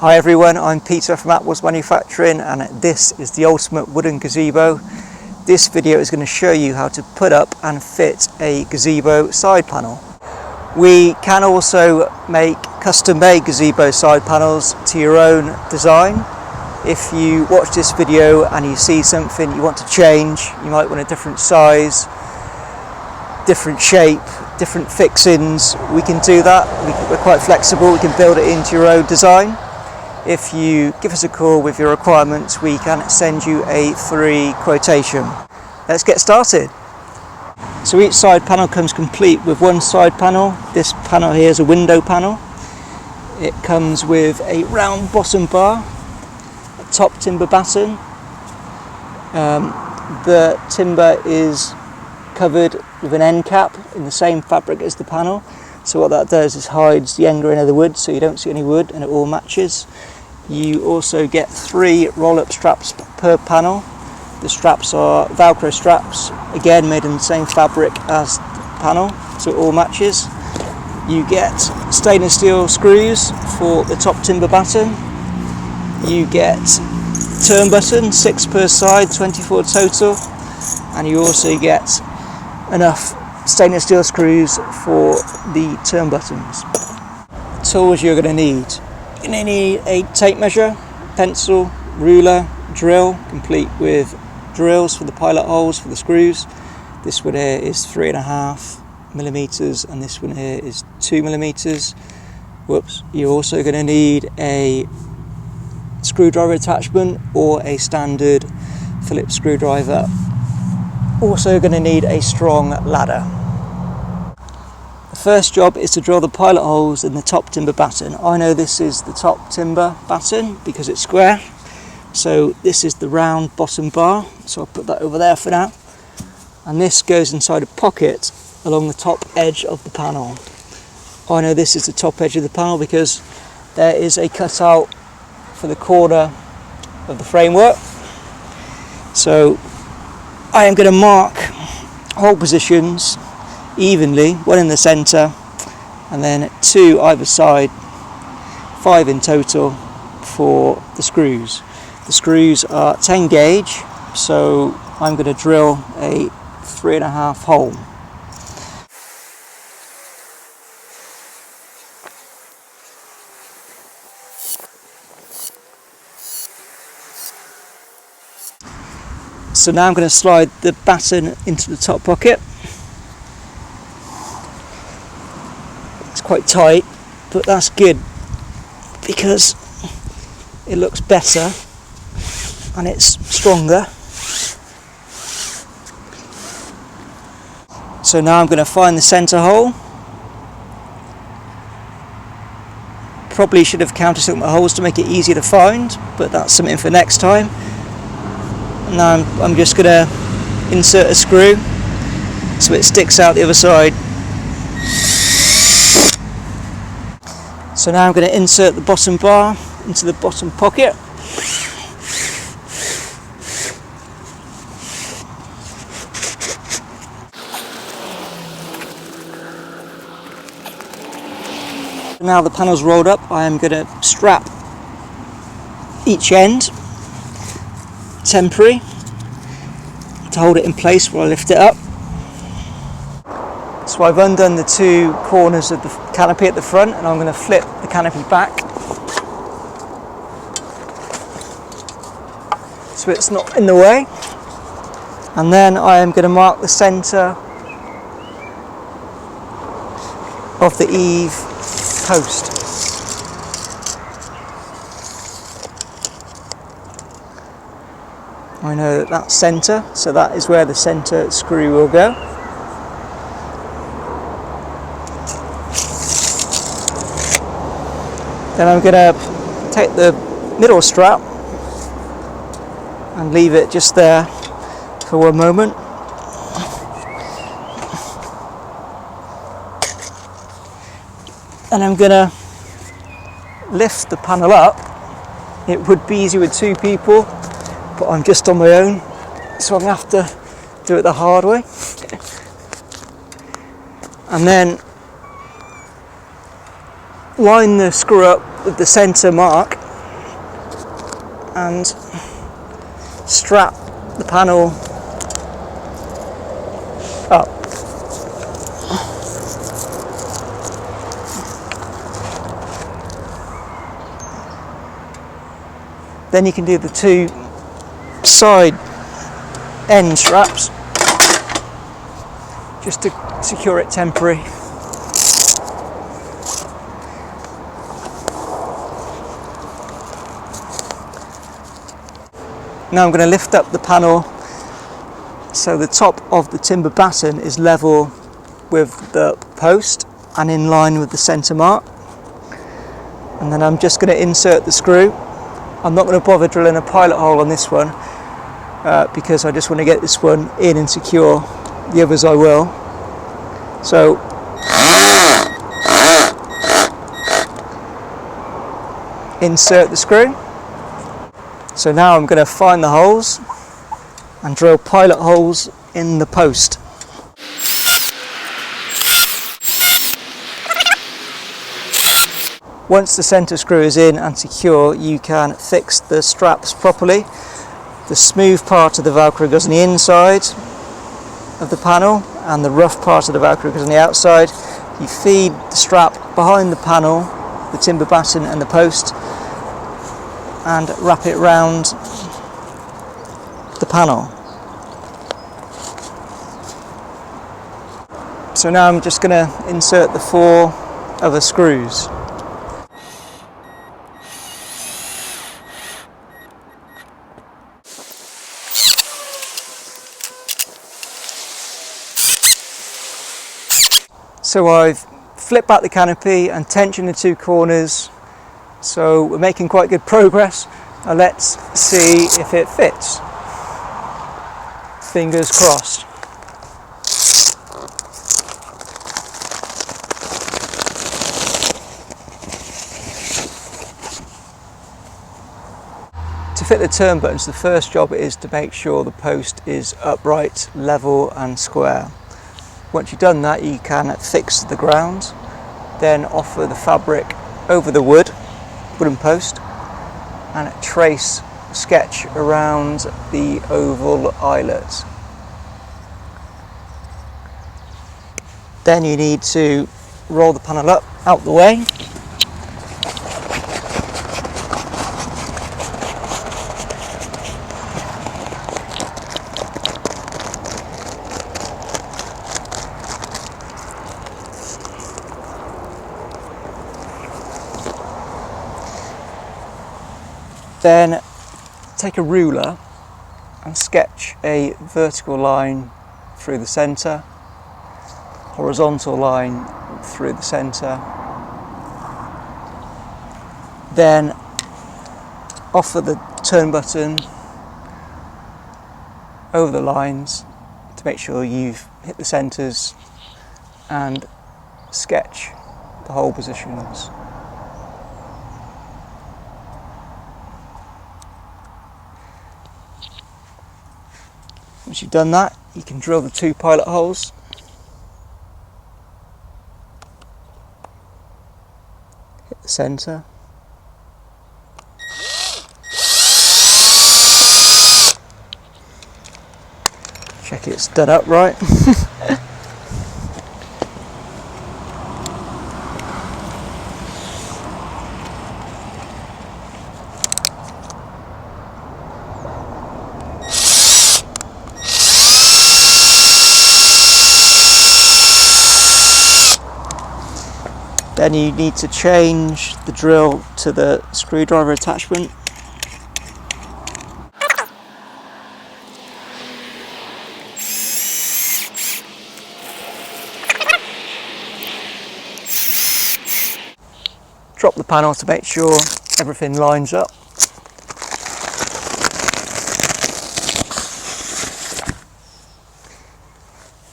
Hi everyone, I'm Peter from Atwell's Manufacturing, and this is the ultimate wooden gazebo. This video is going to show you how to put up and fit a gazebo side panel. We can also make custom-made gazebo side panels to your own design. If you watch this video and you see something you want to change, you might want a different size, different shape, different fixings, we can do that. We're quite flexible, we can build it into your own design. If you give us a call with your requirements, we can send you a free quotation. Let's get started. So each side panel comes complete with one side panel. This panel here is a window panel. It comes with a round bottom bar, a top timber batten. The timber is covered with an end cap in the same fabric as the panel. So what that does is hides the end grain of the wood, so you don't see any wood and it all matches. You also get 3 roll-up straps per panel. The straps are Velcro straps, again made in the same fabric as the panel, so it all matches. You get stainless steel screws for the top timber batten. You get turn buttons, 6 per side, 24 total, and you also get enough stainless steel screws for the turn buttons. Tools you're going to need. You're going to need a tape measure, pencil, ruler, drill, complete with drills for the pilot holes for the screws. This one here is 3.5mm and this one here is 2mm. Whoops. You're also going to need a screwdriver attachment or a standard Phillips screwdriver. Also going to need a strong ladder. The first job is to drill the pilot holes in the top timber batten. I know this is the top timber batten because it's square. So this is the round bottom bar, so I'll put that over there for now. And this goes inside a pocket along the top edge of the panel. I know this is the top edge of the panel because there is a cutout for the corner of the framework. So I am going to mark hole positions evenly, 1 in the centre and then 2 either side, 5 in total for the screws. The screws are 10 gauge, so I'm going to drill a 3.5 hole. So now I'm going to slide the batten into the top pocket. It's quite tight, but that's good because it looks better and it's stronger. So now I'm going to find the centre hole. Probably should have countersunk my holes to make it easier to find, but that's something for next time. Now I'm just going to insert a screw so it sticks out the other side. So now I'm going to insert the bottom bar into the bottom pocket. Now the panel's rolled up, I am going to strap each end, temporary, to hold it in place while I lift it up. So I've undone the 2 corners of the canopy at the front and I'm going to flip the canopy back so it's not in the way. And then I am going to mark the centre of the eave post. I know that that's centre, so that is where the centre screw will go. Then I'm going to take the middle strap and leave it just there for 1 moment. And I'm going to lift the panel up. It would be easy with 2 people, but I'm just on my own, so I'm going to have to do it the hard way. And then line the screw up with the centre mark and strap the panel up. Then you can do the two side end straps just to secure it temporary. Now I'm going to lift up the panel so the top of the timber batten is level with the post and in line with the centre mark. And then I'm just going to insert the screw. I'm not going to bother drilling a pilot hole on this one because I just want to get this one in and secure. The others I will. So insert the screw. So now I'm going to find the holes and drill pilot holes in the post. Once the centre screw is in and secure, you can fix the straps properly. The smooth part of the Velcro goes on the inside of the panel and the rough part of the Velcro goes on the outside. You feed the strap behind the panel, the timber batten and the post, and wrap it round the panel. So now I'm just going to insert the 4 other screws. So I've flipped back the canopy and tensioned the 2 corners, so we're making quite good progress. Now let's see if it fits. Fingers crossed. To fit the turn buttons, the first job is to make sure the post is upright, level and square. Once you've done that, you can fix the ground, then offer the fabric over the wooden post, and trace sketch around the oval eyelet. Then you need to roll the panel up out the way. Then take a ruler and sketch a vertical line through the centre, horizontal line through the centre. Then offer the turn button over the lines to make sure you've hit the centres and sketch the hole positions. Once you've done that, you can drill the 2 pilot holes. Hit the centre. Check it's done up right. Then you need to change the drill to the screwdriver attachment. Drop the panel to make sure everything lines up.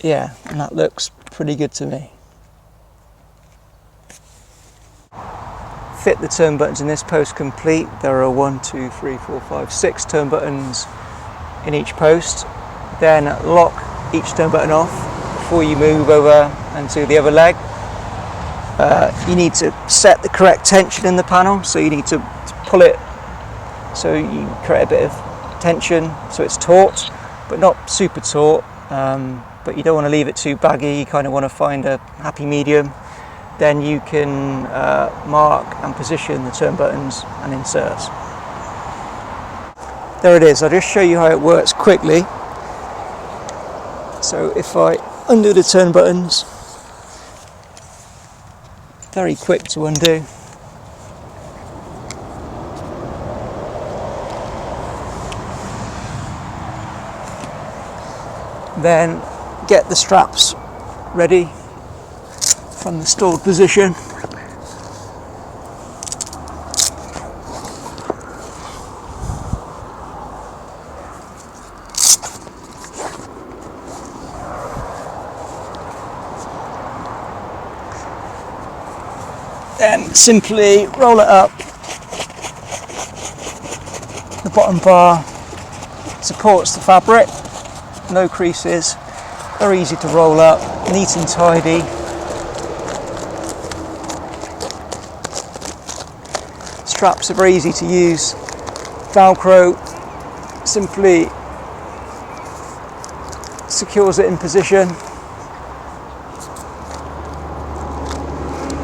Yeah, and that looks pretty good to me. Fit the turn buttons in this post complete. There are 1, 2, 3, 4, 5, 6 turn buttons in each post. Then lock each turn button off before you move over and to the other leg. You need to set the correct tension in the panel, so you need to pull it so you create a bit of tension, so it's taut but not super taut, but you don't want to leave it too baggy. You kind of want to find a happy medium. Then you can mark and position the turn buttons and inserts. There it is. I'll just show you how it works quickly. So if I undo the turn buttons, very quick to undo. Then get the straps ready from the stored position. Then simply roll it up. The bottom bar supports the fabric, no creases, very easy to roll up, neat and tidy. Straps are very easy to use. Velcro simply secures it in position.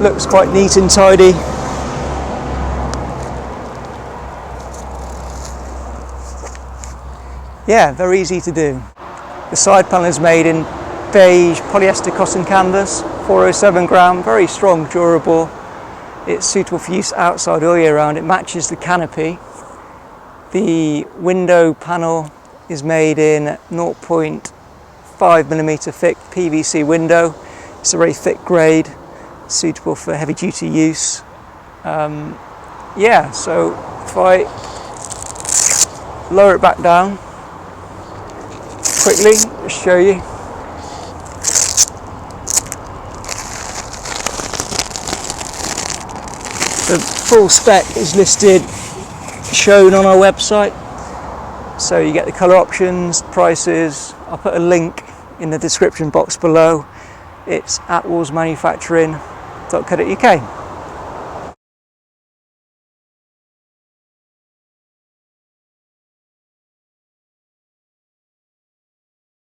Looks quite neat and tidy. Yeah, very easy to do. The side panel is made in beige polyester cotton canvas, 407 gram, very strong, durable. It's suitable for use outside all year round. It matches the canopy. The window panel is made in 0.5mm thick PVC window. It's a very thick grade, suitable for heavy duty use. Yeah, so if I lower it back down quickly, just show you. The full spec is listed, shown on our website. So you get the colour options, prices. I'll put a link in the description box below. It's at wallsmanufacturing.co.uk.